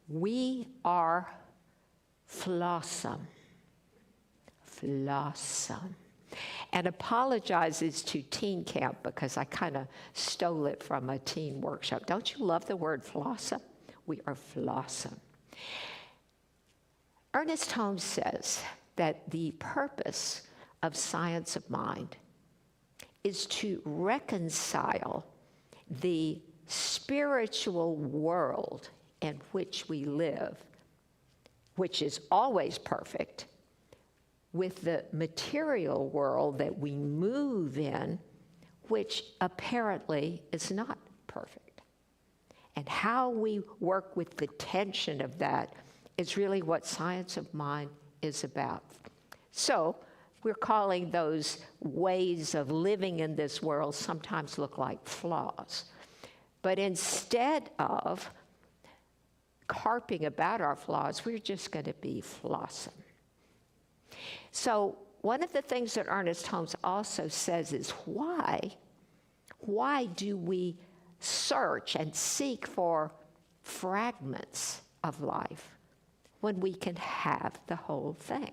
We are flawsome. Flawsome. And apologizes to teen camp because I kind of stole it from a teen workshop. Don't you love the word flawsome? We are flawsome. Ernest Holmes says that the purpose of science of mind is to reconcile the spiritual world in which we live, which is always perfect, with the material world that we move in, which apparently is not perfect. And how we work with the tension of that is really what science of mind is about. So we're calling those ways of living in this world sometimes look like flaws. But instead of carping about our flaws, we're just going to be flawsome. So one of the things that Ernest Holmes also says is why do we search and seek for fragments of life when we can have the whole thing?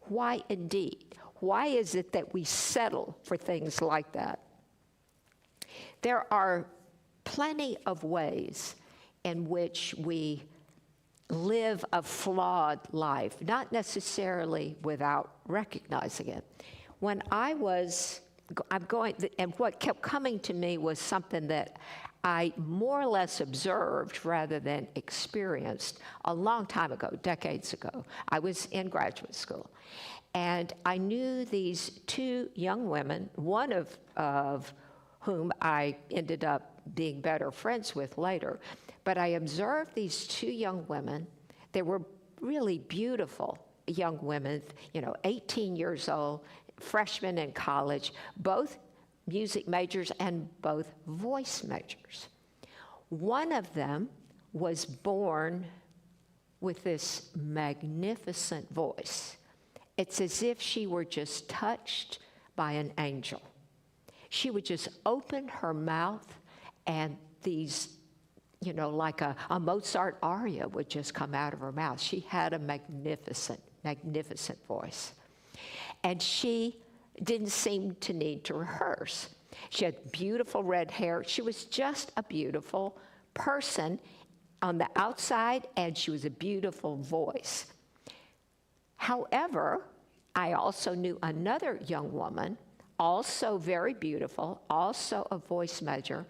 Why indeed? Why is it that we settle for things like that? There are plenty of ways in which we live a flawed life, not necessarily without recognizing it. When I'm going, and what kept coming to me was something that I more or less observed rather than experienced a long time ago, decades ago. I was in graduate school, and I knew these two young women, one of whom I ended up being better friends with later. But I observed these two young women. They were really beautiful young women, 18 years old, freshmen in college, both music majors and both voice majors. One of them was born with this magnificent voice. It's as if she were just touched by an angel. She would just open her mouth and these, like a Mozart aria would just come out of her mouth. She had a magnificent, magnificent voice. And she didn't seem to need to rehearse. She had beautiful red hair. She was just a beautiful person on the outside, and she was a beautiful voice. However, I also knew another young woman, also very beautiful, also a voice major.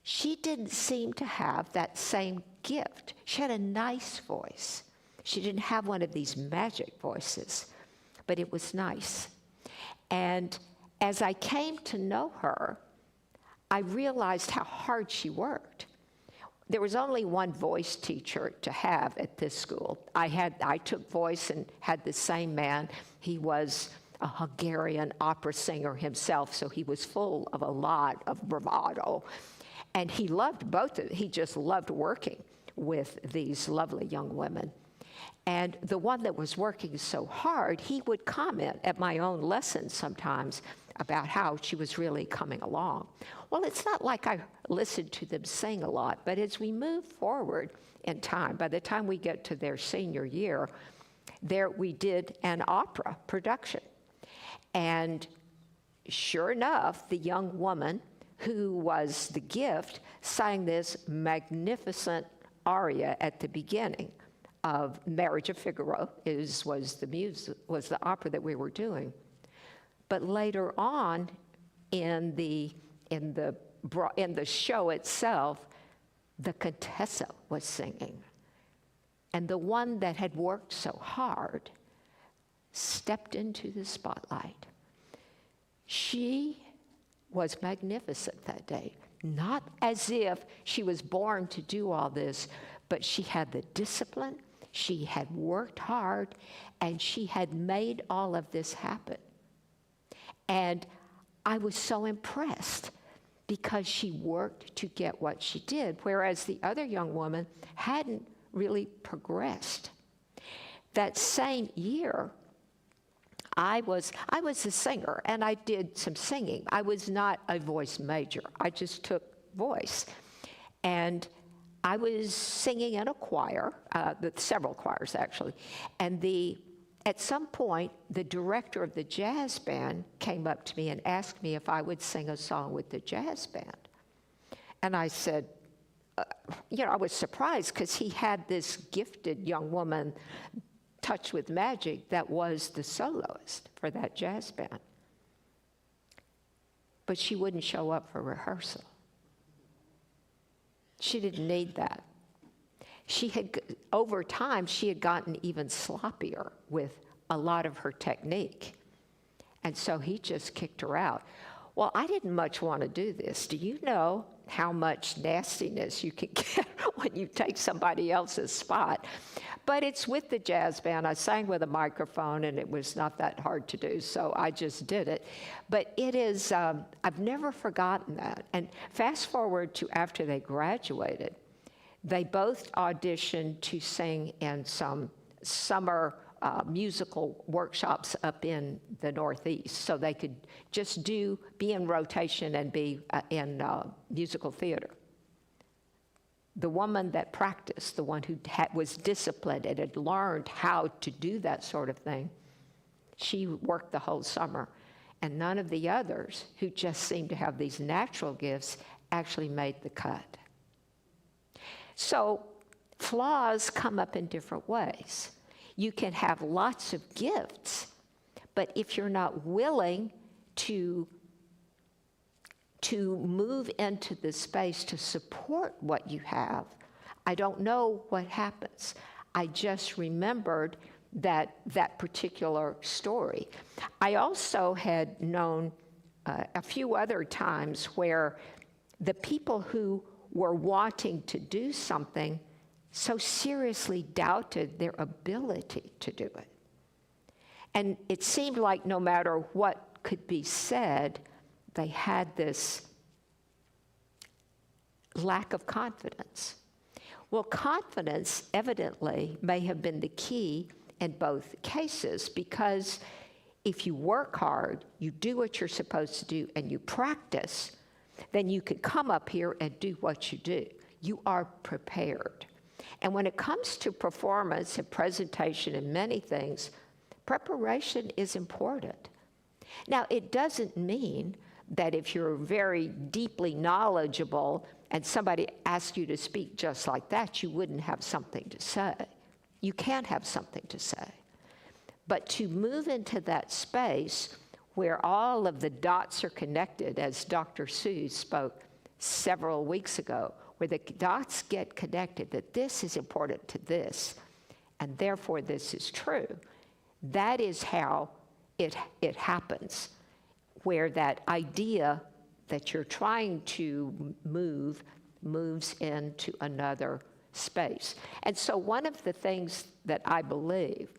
She didn't seem to have that same gift. She had a nice voice. She didn't have one of these magic voices, but it was nice. And as I came to know her, I realized how hard she worked. There was only one voice teacher to have at this school. I took voice and had the same man. He was a Hungarian opera singer himself, so he was full of a lot of bravado. And he just loved working with these lovely young women. And the one that was working so hard, he would comment at my own lessons sometimes about how she was really coming along. Well, it's not like I listened to them sing a lot, but as we move forward in time, by the time we get to their senior year, there we did an opera production. And sure enough, the young woman who was the gift sang this magnificent aria at the beginning of Marriage of Figaro. Was the opera that we were doing. But later on in the show itself, the Contessa was singing. And the one that had worked so hard stepped into the spotlight. She was magnificent that day, not as if she was born to do all this, but she had the discipline, she had worked hard, and she had made all of this happen. And I was so impressed because she worked to get what she did, whereas the other young woman hadn't really progressed. That same year, I was a singer, and I did some singing. I was not a voice major. I just took voice. And I was singing in a choir, several choirs actually, and at some point, the director of the jazz band came up to me and asked me if I would sing a song with the jazz band. And I said, I was surprised because he had this gifted young woman, touched with magic, that was the soloist for that jazz band. But she wouldn't show up for rehearsal. She didn't need that. Over time, she had gotten even sloppier with a lot of her technique. And so he just kicked her out. Well, I didn't much want to do this. Do you know how much nastiness you can get when you take somebody else's spot? But it's with the jazz band. I sang with a microphone, and it was not that hard to do, so I just did it. But it is, I've never forgotten that. And fast forward to after they graduated, they both auditioned to sing in some summer musical workshops up in the Northeast, so they could just be in rotation and be in musical theater. The woman that practiced, the one who was disciplined and had learned how to do that sort of thing, she worked the whole summer. And none of the others, who just seemed to have these natural gifts, actually made the cut. So flaws come up in different ways. You can have lots of gifts, but if you're not willing to move into the space to support what you have, I don't know what happens. I just remembered that particular story. I also had known a few other times where the people who were wanting to do something so seriously doubted their ability to do it. And it seemed like no matter what could be said, they had this lack of confidence. Well, confidence evidently may have been the key in both cases, because if you work hard, you do what you're supposed to do, and you practice, then you can come up here and do what you do. You are prepared. And when it comes to performance and presentation and many things, preparation is important. Now, it doesn't mean that if you're very deeply knowledgeable and somebody asks you to speak just like that, you wouldn't have something to say. You can have something to say. But to move into that space where all of the dots are connected, as Dr. Seuss spoke several weeks ago, where the dots get connected, that this is important to this, and therefore this is true, that is how it happens, where that idea that you're trying to moves into another space. And so one of the things that I believe,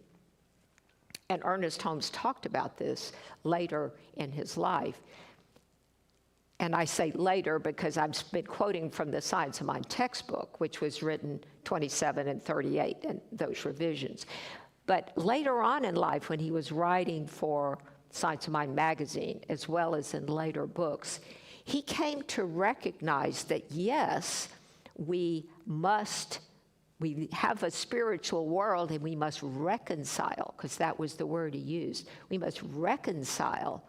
and Ernest Holmes talked about this later in his life, and I say later because I've been quoting from the Science of Mind textbook, which was written 27 and 38 in those revisions. But later on in life, when he was writing for Science of Mind magazine, as well as in later books, he came to recognize that yes, we have a spiritual world, and we must reconcile, because that was the word he used. We must reconcile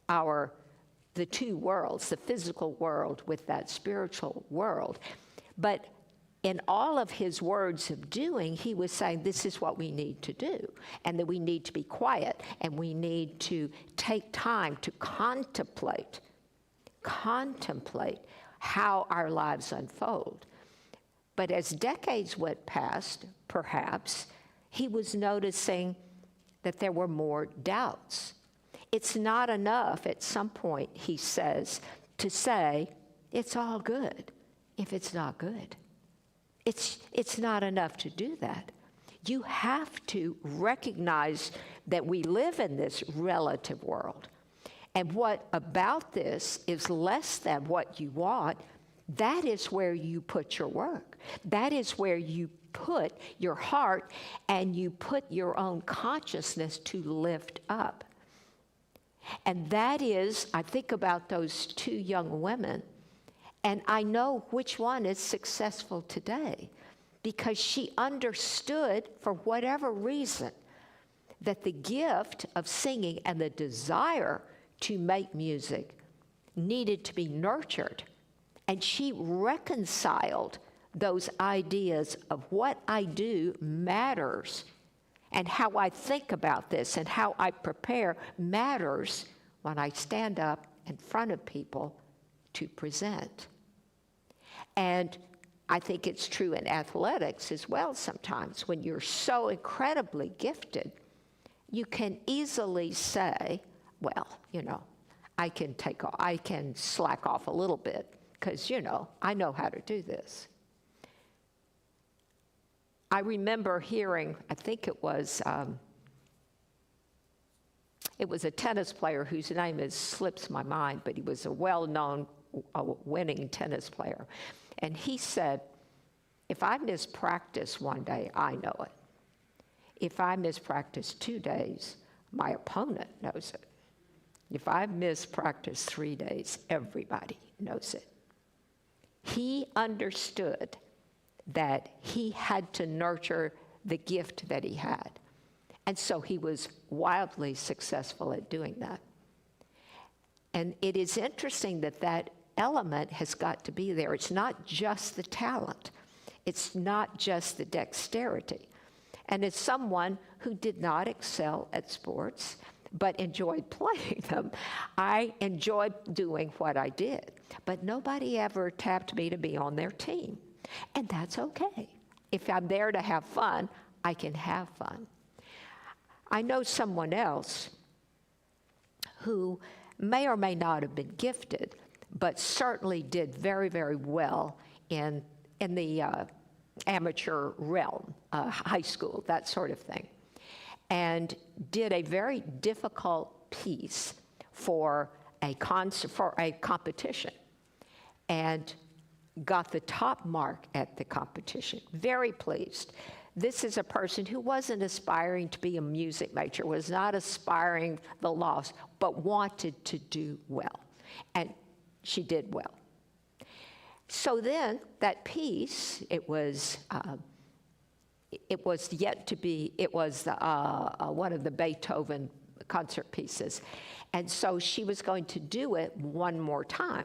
the two worlds, the physical world with that spiritual world. But in all of his words of doing, he was saying this is what we need to do, and that we need to be quiet, and we need to take time to contemplate how our lives unfold. But as decades went past, perhaps, he was noticing that there were more doubts. It's not enough at some point, he says, to say, it's all good, if it's not good. It's not enough to do that. You have to recognize that we live in this relative world. And what about this is less than what you want. That is where you put your work. That is where you put your heart, and you put your own consciousness to lift up. And that is, I think about those two young women, And I know which one is successful today because she understood, for whatever reason, that the gift of singing and the desire to make music needed to be nurtured. And she reconciled those ideas of what I do matters, and how I think about this and how I prepare matters when I stand up in front of people to present. And I think it's true in athletics as well sometimes. When you're so incredibly gifted, you can easily say, well, I can slack off a little bit because, I know how to do this. I remember hearing, I think it was a tennis player whose name slips my mind, but he was a well-known, winning tennis player. And he said, if I miss practice one day, I know it. If I miss practice 2 days, my opponent knows it. If I miss practice 3 days, everybody knows it. He understood that he had to nurture the gift that he had. And so he was wildly successful at doing that. And it is interesting that that element has got to be there. It's not just the talent. It's not just the dexterity. And as someone who did not excel at sports, but enjoyed playing them, I enjoyed doing what I did. But nobody ever tapped me to be on their team. And that's okay. If I'm there to have fun, I can have fun. I know someone else who may or may not have been gifted, but certainly did very, very well in the amateur realm, high school, that sort of thing, and did a very difficult piece for a competition, and got the top mark at the competition. Very pleased. This is a person who wasn't aspiring to be a music major, was not aspiring the loss, but wanted to do well. And she did well. So then that piece, it was yet to be, it was one of the Beethoven concert pieces. And so she was going to do it one more time.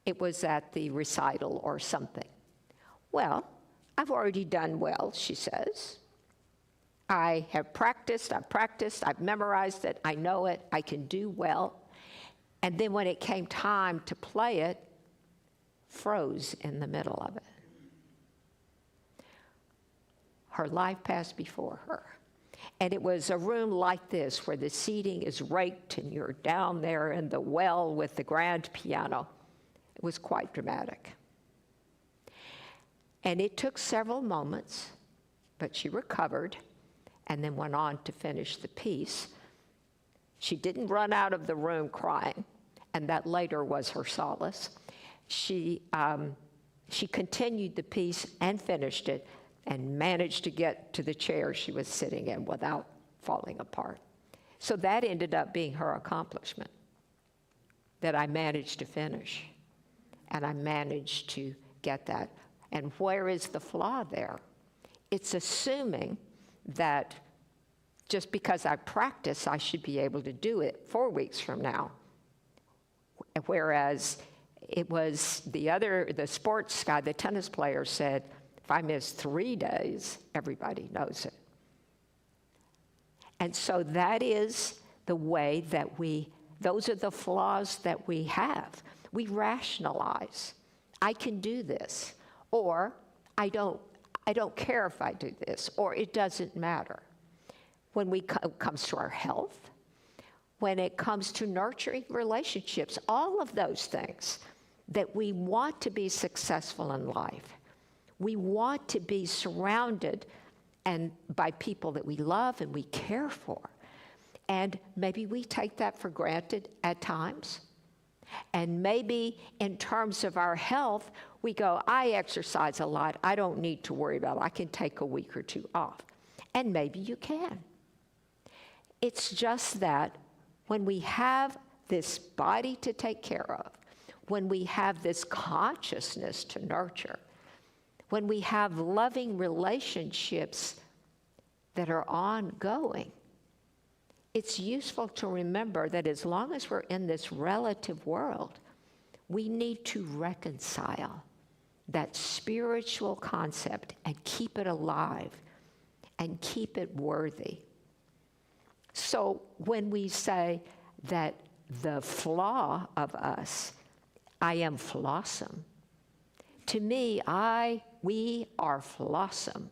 It was at the recital or something. Well, I've already done well, she says. I have practiced, I've memorized it, I know it, I can do well. And then when it came time to play it, froze in the middle of it. Her life passed before her. And it was a room like this where the seating is raked and you're down there in the well with the grand piano. It was quite dramatic. And it took several moments, but she recovered and then went on to finish the piece. She didn't run out of the room crying, and that later was her solace. She continued the piece and finished it and managed to get to the chair she was sitting in without falling apart. So that ended up being her accomplishment, that I managed to finish. And I managed to get that. And where is the flaw there? It's assuming that just because I practice, I should be able to do it 4 weeks from now. Whereas it was the sports guy, the tennis player said, if I miss 3 days, everybody knows it. And so that is the way that those are the flaws that we have. We rationalize. I can do this, or I don't care if I do this, or it doesn't matter. When it comes to our health, when it comes to nurturing relationships, all of those things that we want to be successful in life. We want to be surrounded by people that we love and we care for. And maybe we take that for granted at times. And maybe in terms of our health, we go, I exercise a lot, I don't need to worry about it, I can take a week or 2 off. And maybe you can. It's just that when we have this body to take care of, when we have this consciousness to nurture, when we have loving relationships that are ongoing, it's useful to remember that as long as we're in this relative world, we need to reconcile that spiritual concept and keep it alive and keep it worthy. So when we say that the flaw of us, I am flawsome, to me, we are flawsome.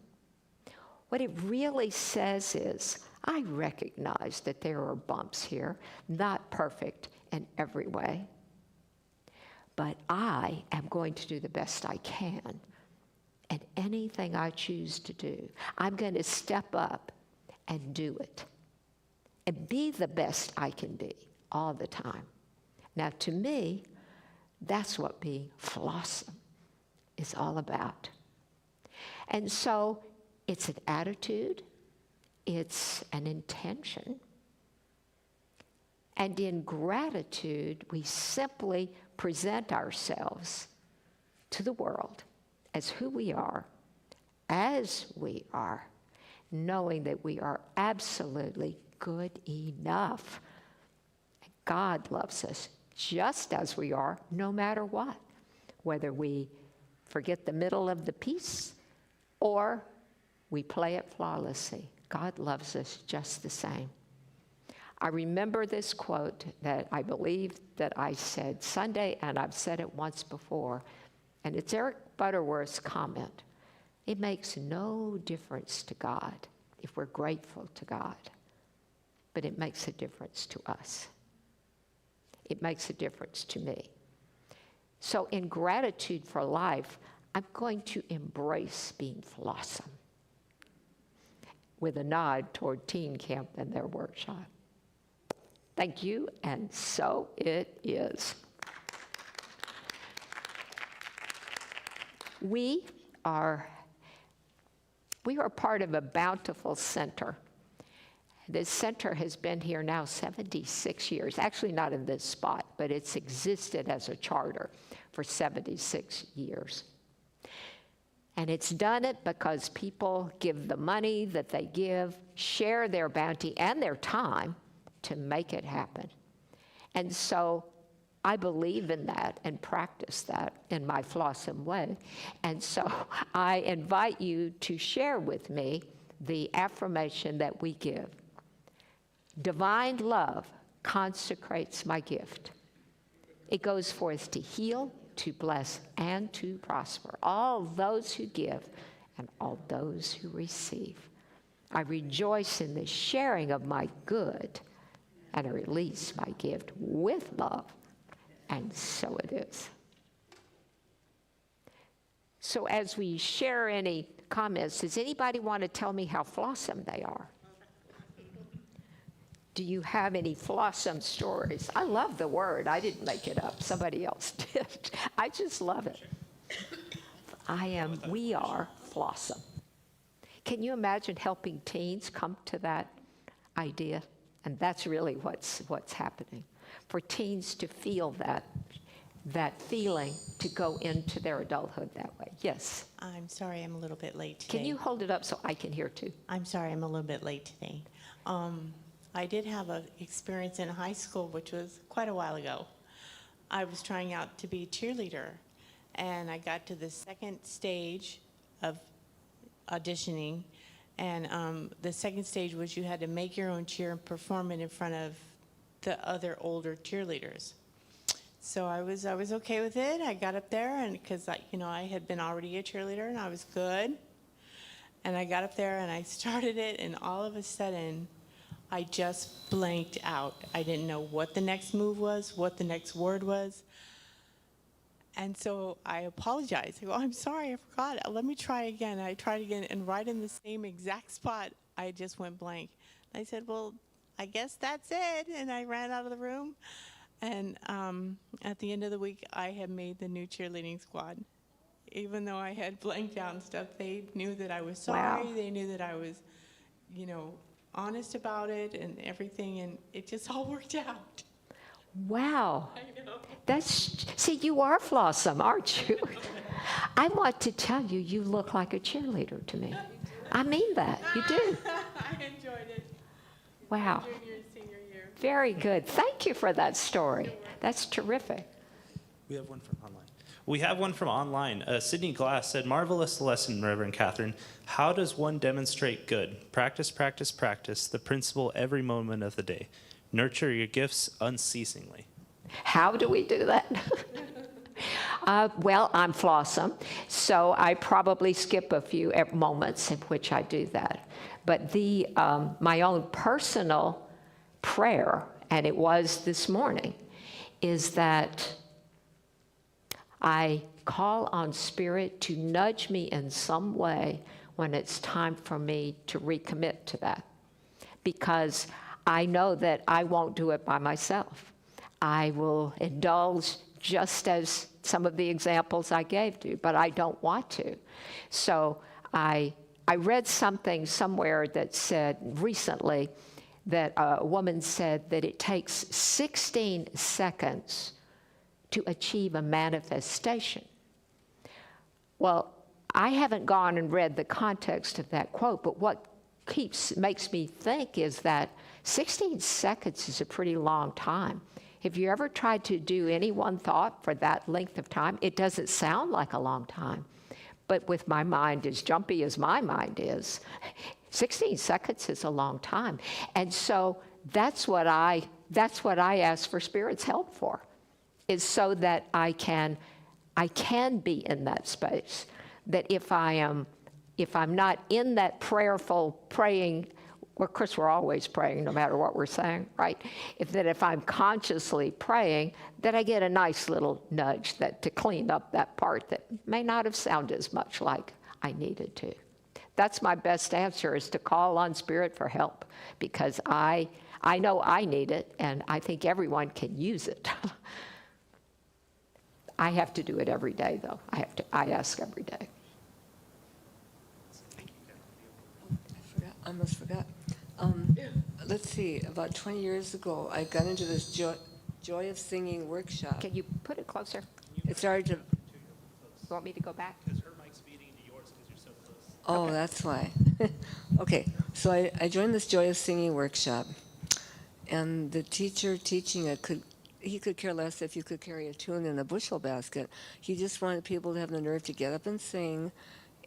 What it really says is, I recognize that there are bumps here, not perfect in every way, but I am going to do the best I can. And anything I choose to do, I'm going to step up and do it and be the best I can be all the time. Now, to me, that's what being flawsome is all about. And so it's an attitude, it's an intention, and in gratitude, we simply present ourselves to the world as who we are, as we are, knowing that we are absolutely good enough. God loves us just as we are, no matter what, whether we forget the middle of the piece or we play it flawlessly. God loves us just the same. I remember this quote that I believe that I said Sunday, and I've said it once before, and it's Eric Butterworth's comment. It makes no difference to God if we're grateful to God, but it makes a difference to us. It makes a difference to me. So in gratitude for life, I'm going to embrace being flawsome, with a nod toward teen camp and their workshop. Thank you, and so it is. We are part of a bountiful center. This center has been here now 76 years. Actually, not in this spot, but it's existed as a charter for 76 years. And it's done it because people give the money that they give, share their bounty and their time to make it happen. And so I believe in that and practice that in my flawsome way. And so I invite you to share with me the affirmation that we give. Divine love consecrates my gift. It goes forth to heal, to bless, and to prosper all those who give and all those who receive. I rejoice in the sharing of my good, and I release my gift with love, and so it is. So as we share any comments, does anybody want to tell me how flawsome they are? Do you have any flawsome stories? I love the word. I didn't make it up. Somebody else did. I just love it. We are flawsome. Can you imagine helping teens come to that idea? And that's really what's happening. For teens to feel that feeling to go into their adulthood that way. Yes? I'm sorry I'm a little bit late today. Can you hold it up so I can hear too? I'm sorry I'm a little bit late today. I did have an experience in high school, which was quite a while ago. I was trying out to be a cheerleader, and I got to the second stage of auditioning, and the second stage was you had to make your own cheer and perform it in front of the other older cheerleaders. So I was okay with it. I got up there, and because I had been already a cheerleader, and I was good. And I got up there, and I started it, and all of a sudden, I just blanked out. I didn't know what the next move was, what the next word was. And so I apologized. I go, I'm sorry, I forgot. Let me try again. I tried again, and right in the same exact spot, I just went blank. And I said, well, I guess that's it. And I ran out of the room. And at the end of the week, I had made the new cheerleading squad. Even though I had blanked out and stuff, they knew that I was sorry. Wow. They knew that I was, honest about it and everything, and it just all worked out. Wow. I know. See, you are Flossom, aren't you? I want to tell you, you look like a cheerleader to me. I mean that, you do. I enjoyed it. Wow. Junior and senior year. Very good. Thank you for that story. That's terrific. We have one from online. We have one from online. Sydney Glass said, "Marvelous lesson, Reverend Catherine. How does one demonstrate good? Practice, practice, practice. The principle every moment of the day. Nurture your gifts unceasingly." How do we do that? Well, I'm Flossom, so I probably skip a few moments in which I do that. But my own personal prayer, and it was this morning, is that I call on Spirit to nudge me in some way when it's time for me to recommit to that. Because I know that I won't do it by myself. I will indulge just as some of the examples I gave you, but I don't want to. So I read something somewhere that said recently that a woman said that it takes 16 seconds to achieve a manifestation. Well, I haven't gone and read the context of that quote, but what makes me think is that 16 seconds is a pretty long time. Have you ever tried to do any one thought for that length of time? It doesn't sound like a long time, but with my mind as jumpy as my mind is, 16 seconds is a long time. And so that's what I ask for Spirit's help for, is so that I can be in that space. That if I'm not in that prayerful praying, well, of course we're always praying no matter what we're saying, right? If I'm consciously praying, that I get a nice little nudge to clean up that part that may not have sounded as much like I needed to. That's my best answer, is to call on Spirit for help, because I know I need it, and I think everyone can use it. I have to do it every day, though. I ask every day. I almost forgot. Let's see, about 20 years ago, I got into this Joy of Singing workshop. Can you put it closer? It started to, You want me to go back? Because her mic's feeding into yours because you're so close. oh, Okay. that's why. Okay, so I joined this Joy of Singing workshop, and the teacher teaching it he could care less if you could carry a tune in a bushel basket. He just wanted people to have the nerve to get up and sing,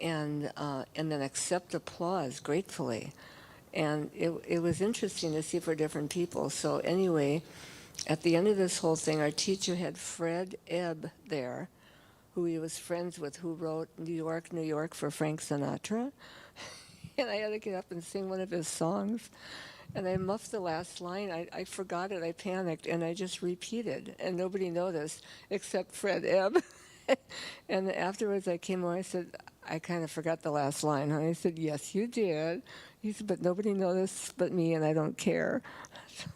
and then accept applause gratefully. And it was interesting to see for different people. So anyway, at the end of this whole thing, our teacher had Fred Ebb there, who he was friends with, who wrote New York, New York for Frank Sinatra. And I had to get up and sing one of his songs. And I muffed the last line. I forgot it. I panicked, and I just repeated. And nobody noticed except Fred Ebb. And afterwards I came over, I said, I kind of forgot the last line. And I said, yes, you did. He said, but nobody noticed but me, and I don't care.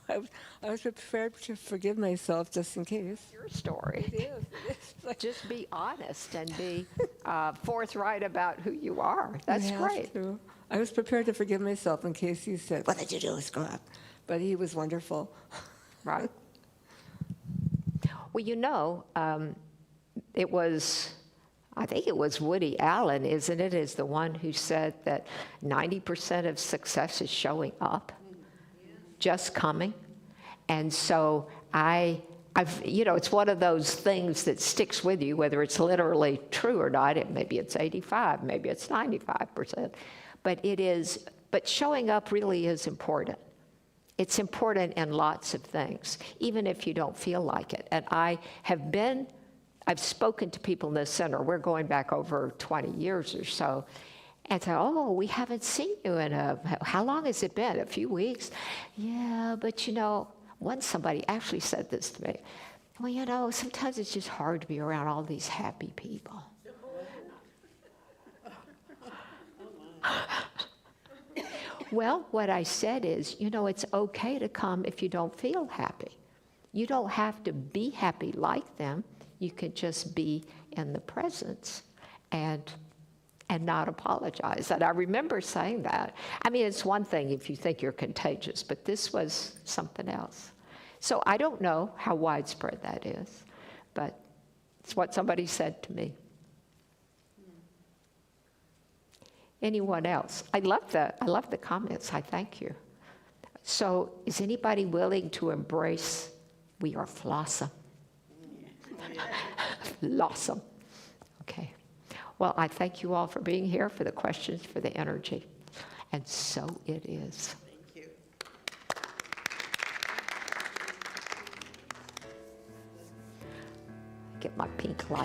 So I was prepared to forgive myself just in case. Your story. It is. It's like, Just be honest and be forthright about who you are. That's you have great. to. I was prepared to forgive myself in case he said, what did you do, screw up? But he was wonderful. Right. Well, I think it was Woody Allen, isn't it, is the one who said that 90% of success is showing up, just coming. And so it's one of those things that sticks with you, whether it's literally true or not. Maybe it's 85, maybe it's 95%. But showing up really is important. It's important in lots of things, even if you don't feel like it. And I've spoken to people in this center. We're going back over 20 years or so. And say, oh, we haven't seen you in how long has it been? A few weeks? Yeah, but once somebody actually said this to me. Well, sometimes it's just hard to be around all these happy people. Well, what I said is, it's okay to come if you don't feel happy. You don't have to be happy like them. You can just be in the presence and not apologize. And I remember saying that. I mean, it's one thing if you think you're contagious, but this was something else. So I don't know how widespread that is, but it's what somebody said to me. Anyone else? I love the comments. I thank you. So is anybody willing to embrace we are flawsome? Flawsome. Okay. Well, I thank you all for being here, for the questions, for the energy. And so it is. Thank you. Get my pink light.